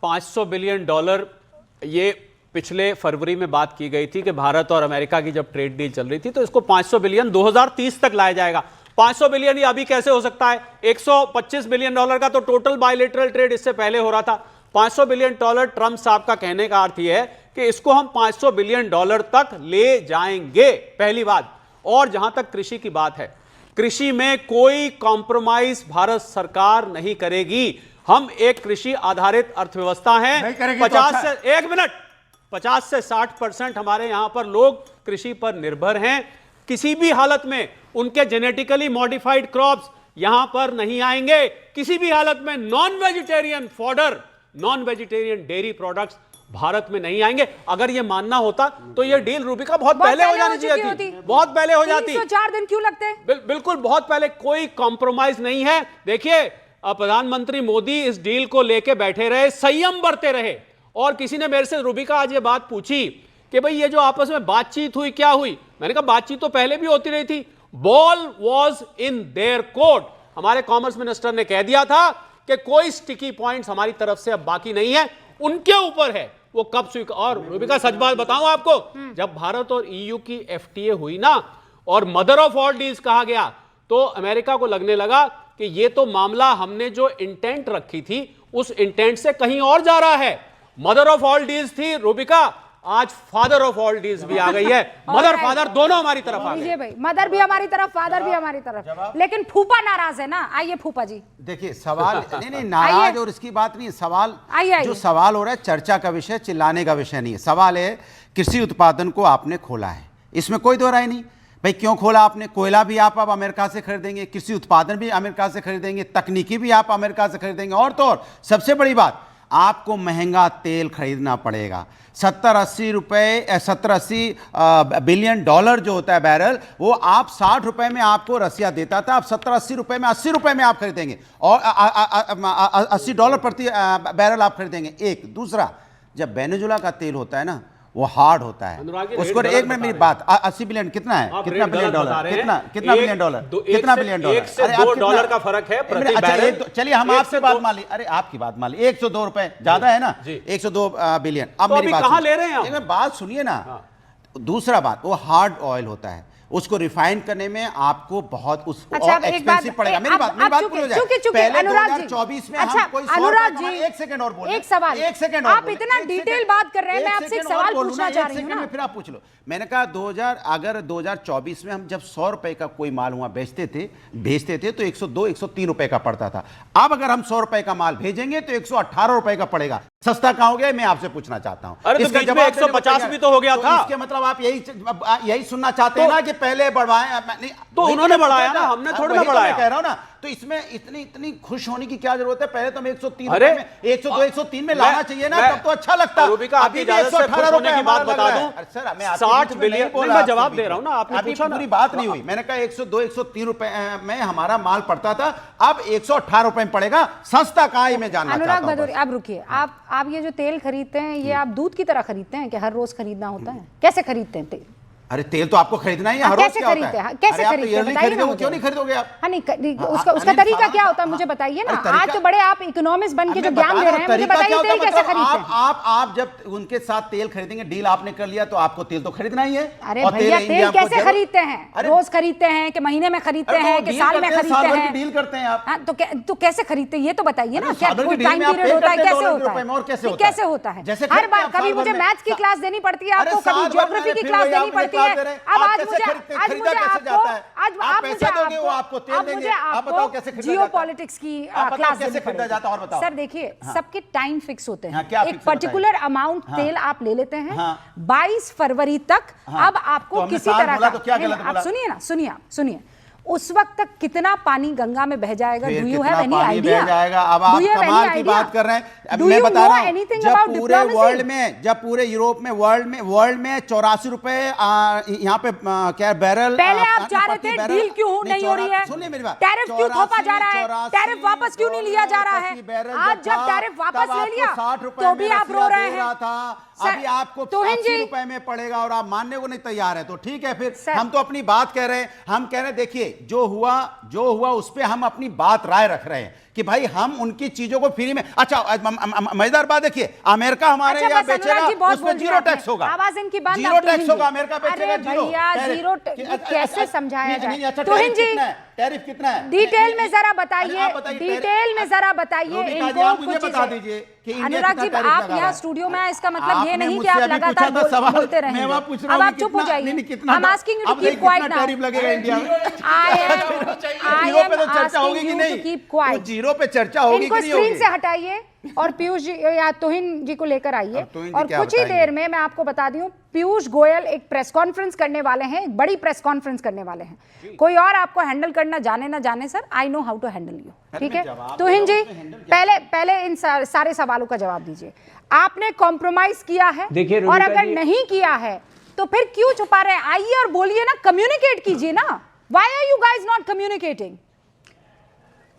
500 billion dollar, ये पिछले फरवरी में बात की गई थी कि भारत और अमेरिका की जब ट्रेड डील चल रही थी तो इसको 500 बिलियन 2030 तक लाया जाएगा। 500 बिलियन ये अभी कैसे हो सकता है? 125 बिलियन डॉलर का तो टोटल बायलैटरल ट्रेड इससे पहले हो रहा था। 500 बिलियन डॉलर, ट्रंप साहब का कहने का अर्थ यह है कि इसको हम 500 बिलियन डॉलर तक ले जाएंगे, पहली बात। और जहां तक कृषि की बात है, कृषि में कोई कॉम्प्रोमाइज भारत सरकार नहीं करेगी। हम एक कृषि आधारित अर्थव्यवस्था हैं। 50 से 60% हमारे यहां पर लोग कृषि पर निर्भर हैं। किसी भी हालत में उनके जेनेटिकली मॉडिफाइड क्रॉप्स यहां पर नहीं आएंगे। किसी भी हालत में non vegetarian fodder, non vegetarian dairy products Bharat में नहीं आएंगे। अगर यह मानना होता तो यह डील रूबिका बहुत पहले हो जानी चाहिए थी, बहुत पहले हो जाती। 304 दिन क्यों लगते? बिल्कुल बहुत पहले। कोई कॉम्प्रोमाइज नहीं है। देखिए, प्रधानमंत्री मोदी इस डील को लेके बैठे रहे, संयम बरते रहे। और किसी ने मेरे से रूबिका आज ये बात पूछी कि भाई ये जो आपस में बातचीत हुई, क्या हुई? मैंने कहा बातचीत तो पहले भी होती रही थी। Ball was in their court. हमारे कॉमर्स मिनिस्टर ने कह दिया था कि कोई स्टिकी पॉइंट्स हमारी तरफ से अब बाकी नहीं है, उनके ऊपर है वो कब स्वीकार। और रूबिका सच बात बताऊं आपको, जब भारत और ईयू की एफटीए हुई ना और मदर ऑफ ऑल डील्स कहा गया, तो अमेरिका को लगने लगा कि ये तो मामला हमने जो इंटेंट रखी थी उस इंटेंट से कहीं और जा रहा है। मदर ऑफ ऑल डील्स थी रूबिका, आज फादर ऑफ ऑल डील्स भी आ गई है। मदर फादर दोनों हमारी तरफ आ गए भाई, मदर भी हमारी तरफ, फादर भी हमारी तरफ। लेकिन फूफा नाराज है ना। आइए फूफा जी। देखिए सवाल नहीं नाराज और इसकी बात नहीं है। सवाल जो सवाल हो रहा है चर्चा का विषय, चिल्लाने का विषय नहीं है। सवाल है कृषि उत्पादन को आपने खोला है, इसमें कोई दो राय नहीं। भाई क्यों खोला आपने? कोयला भी आप अब अमेरिका से खरीदेंगे, कृषि उत्पादन भी अमेरिका से खरीदेंगे, तकनीकी भी आप अमेरिका से खरीदेंगे। और तो और सबसे बड़ी बात, आपको महंगा तेल खरीदना पड़ेगा। 70-80 बिलियन डॉलर जो होता है बैरल, वो आप 60 रुपए में आपको रसिया देता था, आप 70-80 रुपए में, 80 रुपए में आप खरीदेंगे और $80 प्रति बैरल आप खरीदेंगे। एक दूसरा, जब वेनेजुला का तेल होता है ना वो हार्ड होता है, उसको एक मिनट मेरी बात, 80 बिलियन कितना है? कितना बिलियन डॉलर? कितना बिलियन डॉलर? कितना बिलियन डॉलर? $2 का फर्क है प्रति बैरल। चलिए हम आपसे बात मान ली, अरे आपकी बात मान ली, 102 रुपए ज्यादा है ना, 102 बिलियन। अब मेरी बात कहां ले रहे हैं? एक बात सुनिए ना। दूसरा बात, वो हार्ड ऑयल होता है, उसको रिफाइन करने में आपको बहुत उसको और एक्सपेंसिव पड़ेगा। मेरी बात पूरी हो जाए। पहले 2024 में हम कोई अनुराग जी, एक सेकंड और बोलिए, एक सवाल, एक सेकंड आप इतना डिटेल बात कर रहे हैं, मैं आपसे एक सवाल पूछना चाह रही हूं ना। फिर आप पूछ लो। मैंने कहा 2024 में हम जब 100 रुपए का कोई माल वहां भेजते थे तो 102-103 रुपए का पड़ता था। अब अगर हम 100 रुपए का माल भेजेंगे तो 118 रुपए का पड़ेगा। सस्ता कहां हो गया? मैं आपसे पूछना चाहता हूं। इसका जवाब 150 भी तो हो गया था। इसके मतलब आप यही सुनना चाहते हैं ना कि पहले बढ़वाएं? तो उन्होंने बढ़ाया ना, हमने थोड़ी ना बढ़ाया। कह रहा हूं ना, तो इसमें इतनी खुश होने की क्या जरूरत है? पहले तो 103 रुपए में, 102-103 में लाना चाहिए ना, तब तो अच्छा लगता। अभी 118 रुपए की बात बता दूं, 60 बिलियन, मैं जवाब दे रहा हूं ना, आपने पूछा ना। पूरी बात नहीं हुई। मैंने कहा 102-103 रुपए में हमारा माल पड़ता था, अब 118 रुपए में पड़ेगा। सस्ता कहां है मैं जानना चाहता हूं। अनुराग भदौरिया, अब रुकिए, आप ये जो तेल खरीदते हैं ये आप दूध की तरह खरीदते हैं कि हर रोज खरीदना होता है? कैसे खरीदते हैं तेल? अरे तेल तो आपको खरीदना ही है, हर रोज क्या होता है? कैसे खरीदते हैं? बताइए ना। क्यों नहीं खरीदोगे आप? हाँ नहीं, उसका तरीका क्या होता है मुझे बताइए ना। आज तो बड़े आप इकोनॉमिस्ट बन के जो ज्ञान दे रहे हैं, मुझे बताइए तेल कैसे खरीदते हैं? आप जब उनके साथ तेल खरीदेंगे, डील आपने कर लिया तो आपको तेल तो खरीदना ही है। अरे भैया तेल कैसे खरीदते हैं? रोज खरीदते हैं कि महीने में खरीदते हैं कि साल में खरीदते हैं? डील करते हैं आप। तो कैसे खरीदते हैं ये तो बताइए ना। क्या कोई टाइम पीरियड होता है? कैसे होता है? और कैसे होता है? हर बार कभी मुझे मैथ्स की क्लास देनी पड़ती है आपको, कभी ज्योग्राफी की क्लास देनी पड़ती है। अब आज मुझे जियोपॉलिटिक्स की क्लास देनी पड़ेगी। सर देखिए, सबके टाइम फिक्स होते हैं, एक पर्टिकुलर अमाउंट तेल आप ले लेते हैं 22 फरवरी तक। अब आपको किसी तरह का, आप सुनिए, उस वक्त तक कितना पानी गंगा में बह जाएगा? Do you have any idea? अब आप कमाल की बात कर रहे हैं। मैं बता रहा हूं, जब पूरे वर्ल्ड में, जब पूरे यूरोप में, वर्ल्ड में 84 रुपए यहाँ पे क्या बैरल, पहले आप चाह रहे थे डील क्यों नहीं हो रही है? सुनिए मेरी बात, टैरिफ क्यों थोपा जा रहा है? टैरिफ वापस क्यों नहीं लिया जा रहा है? आज जब टैरिफ वापस ले लिया तो भी आप रो रहे हैं। अभी आपको 80 रुपए में पड़ेगा और आप मानने को नहीं तैयार है, तो ठीक है फिर हम तो अपनी बात कह रहे हैं। हम कह रहे हैं देखिए जो हुआ उस पर हम अपनी बात राय रख रहे हैं कि भाई हम उनकी चीजों को फ्री में, अच्छा मजेदार बात देखिए, अमेरिका हमारे यहाँ बेचेगा उसमें जीरो टैक्स होगा, आवाज इनकी बंद, जीरो टैक्स होगा, अमेरिका बेचेगा जीरो। कैसे समझाया जाए? तुहिन जी टैरिफ कितना है डिटेल में जरा बताइए, डिटेल में जरा बताइए इनको, मुझे बता दीजिए कि अनुराग जी आप यहाँ स्टूडियो में हैं, इसका मतलब ये नहीं कि आप लगातार बोलते रहेंगे। अब आप चुप हो जाइए, I'm asking you to keep quiet now। Tariff लगेगा इंडिया में? I am asking you to keep quiet। Zero पे चर्चा होगी कि नहीं होगी? इनको स्क्रीन से हटाइए और पीयूष जी या तुहिन जी को लेकर आइए, और कुछ ही देर में मैं आपको बता दूं पीयूष गोयल एक प्रेस कॉन्फ्रेंस करने वाले हैं, एक बड़ी प्रेस कॉन्फ्रेंस करने वाले हैं। कोई और आपको हैंडल करना जाने ना जाने sir, I know how to handle you, ठीक है? तुहिन जी पहले इन सारे सवालों का जवाब दीजिए। आपने कॉम्प्रोमाइज किया है, और अगर नहीं किया है तो फिर क्यों छुपा रहे हैं? आइए और बोलिए ना, कम्युनिकेट कीजिए ना। Why are you guys not communicating?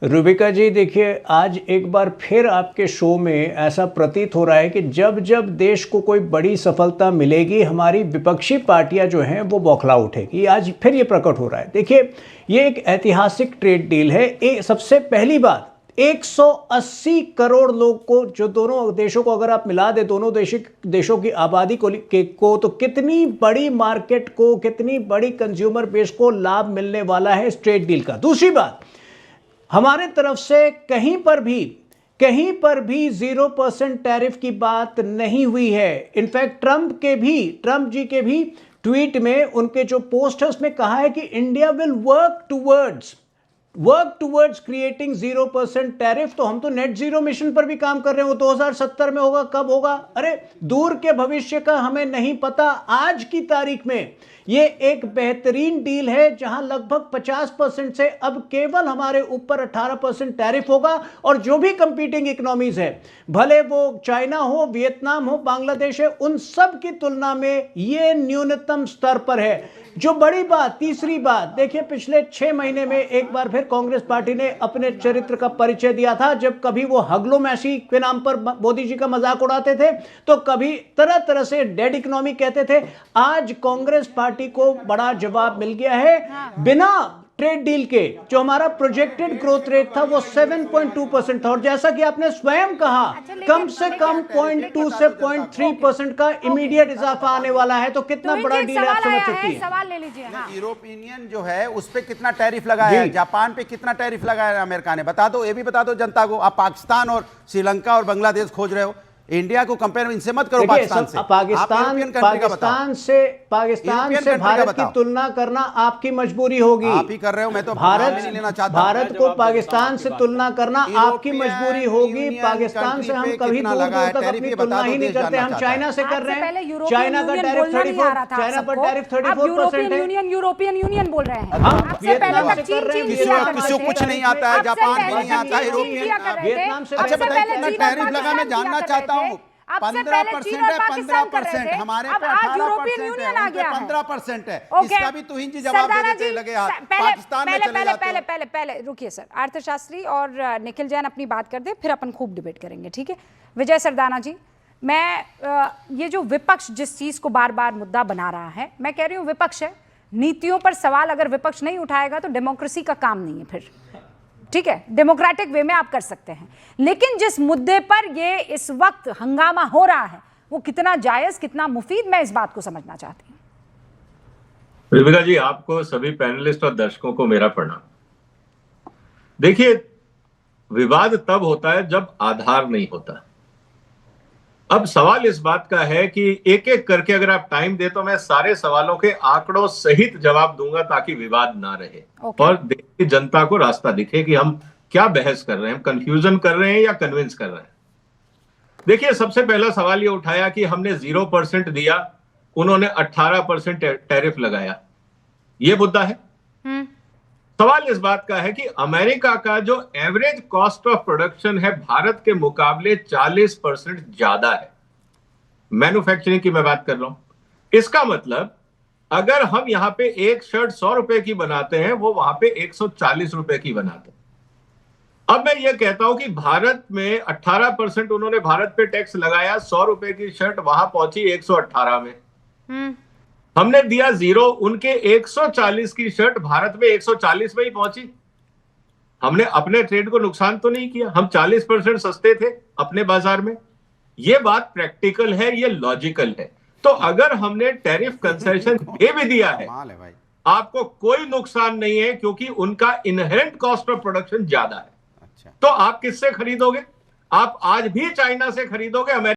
Rubika ji देखिए, आज एक बार फिर आपके शो में ऐसा प्रतीत हो रहा है कि जब जब देश को कोई बड़ी सफलता मिलेगी, हमारी विपक्षी पार्टियां जो हैं वो बौखला उठेगी। आज फिर ये प्रकट हो रहा है। देखिए, ये एक ऐतिहासिक ट्रेड डील है। सबसे पहली बात, 180 करोड़ लोग को, जो दोनों देशों को अगर आप मिला दे, दोनों देशों की आबादी को तो कितनी बड़ी मार्केट को, कितनी बड़ी कंज्यूमर बेस को लाभ मिलने वाला है इस ट्रेड डील का। दूसरी बात, हमारे तरफ से कहीं पर भी 0% टैरिफ की बात नहीं हुई है। इनफैक्ट ट्रंप जी के भी ट्वीट में, उनके जो पोस्ट है उसमें कहा है कि India will work towards creating 0% tariff. तो हम तो नेट जीरो मिशन पर भी काम कर रहे हैं, वो 2070 में होगा, कब होगा? अरे दूर के भविष्य का हमें नहीं पता। आज की तारीख में ये एक बेहतरीन डील है, जहां लगभग 50% से अब केवल हमारे ऊपर 18% टैरिफ होगा, और जो भी कंपीटिंग इकोनॉमीज है, भले वो चाइना हो, वियतनाम हो, बांग्लादेश है, उन सब की तुलना में ये न्यूनतम स्तर पर है। जो बड़ी बात, तीसरी बात, देखिए पिछले 6 महीने में एक बार फिर कांग्रेस पार्टी ने अपने चरित्र का परिचय दिया था। जब कभी वो हगलो-मैशी के नाम पर मोदी जी का मजाक उड़ाते थे, तो कभी तरह तरह से डेड इकोनॉमी कहते थे। आज कांग्रेस पार्टी को बड़ा जवाब मिल गया है। बिना ट्रेड डील के जो हमारा प्रोजेक्टेड ग्रोथ रेट था वो 7.2% था, और जैसा कि आपने स्वयं कहा, कम से कम 0.2 से 0.3% का इमीडिएट इजाफा आने वाला है। तो कितना बड़ा डील है, आप समझ सकती हैं। सवाल ले लीजिए। यूरोपियन जो है उस पे कितना टैरिफ लगाया है, जापान पे कितना टैरिफ लगाया है अमेरिका ने, बता दो, ये भी बता दो जनता को। आप पाकिस्तान और श्रीलंका और बांग्लादेश खोज रहे हो, इंडिया को कंपेयर इनसे मत करो पाकिस्तान से। पाकिस्तान से भारत की तुलना करना आपकी मजबूरी होगी। आप ही कर रहे हो, मैं तो भारत को पाकिस्तान से तुलना करना आपकी मजबूरी होगी। पाकिस्तान से हम कभी दूर तक अपनी तुलना ही नहीं करते। हम चाइना से कर रहे हैं, चाइना का टैरिफ 34, चाइना पर टैरिफ 34% है। यूरोपियन यूनियन बोल रहे हैं, हम वियतनाम से कर रहे हैं, किसी को कुछ नहीं आता है, जापान भी नहीं आता है, वियतनाम से। अच्छा बताइए कितना टैरिफ लगा, मैं जानना चाहता हूँ। 15% है, 15%, हमारे पे 18% है, 15% है। इसका भी तुहिन जी जवाब दे देते लगे हाथ, पाकिस्तान में चले जाते हैं। पहले रुकिए सर, अर्थशास्त्री और निखिल जैन अपनी बात कर दे, फिर अपन खूब डिबेट करेंगे, ठीक है? विजय सरदाना जी, मैं ये जो विपक्ष जिस चीज को बार बार मुद्दा बना रहा है, मैं कह रही हूँ विपक्ष है, नीतियों पर सवाल अगर विपक्ष नहीं उठाएगा तो डेमोक्रेसी का काम नहीं है फिर, ठीक है? डेमोक्रेटिक वे में आप कर सकते हैं, लेकिन जिस मुद्दे पर ये इस वक्त हंगामा हो रहा है वो कितना जायज, कितना मुफीद, मैं इस बात को समझना चाहती हूं। रूबिका जी, आपको, सभी पैनलिस्ट और दर्शकों को मेरा प्रणाम। देखिए, विवाद तब होता है जब आधार नहीं होता। अब सवाल इस बात का है कि एक एक करके अगर आप टाइम दे तो मैं सारे सवालों के आंकड़ों सहित जवाब दूंगा, ताकि विवाद ना रहे और देश की जनता को रास्ता दिखे कि हम क्या बहस कर रहे हैं, कंफ्यूजन कर रहे हैं या कन्विंस कर रहे हैं। देखिए, सबसे पहला सवाल ये उठाया कि हमने 0% दिया, उन्होंने 18% टैरिफ लगाया, ये मुद्दा है। सवाल इस बात का है कि अमेरिका का जो एवरेज कॉस्ट ऑफ प्रोडक्शन है भारत के मुकाबले 40% ज्यादा है। मैन्युफैक्चरिंग की मैं बात कर रहा हूं। इसका मतलब अगर हम यहां पे एक शर्ट 100 रुपए की बनाते हैं, वो वहां पे 140 रुपए की बनाते हैं। अब मैं ये कहता हूं कि भारत में 18% उन्होंने भारत पे टैक्स लगाया, 100 रुपए की शर्ट वहां पहुंची 118 में। हमने दिया 0, उनके 140 की शर्ट भारत में 140 में ही पहुंची। हमने अपने ट्रेड को नुकसान तो नहीं किया, हम 40% सस्ते थे अपने बाजार में। ये बात प्रैक्टिकल है, ये लॉजिकल है। तो अगर हमने टैरिफ कंसेशन दे भी दिया है, आपको कोई नुकसान नहीं है, क्योंकि उनका इनहेरेंट कॉस्ट ऑफ प्रोडक्शन ज्यादा है। तो आप किससे खरीदोगे? आप आज भी चाइना से खरीदोगे, अमेरिका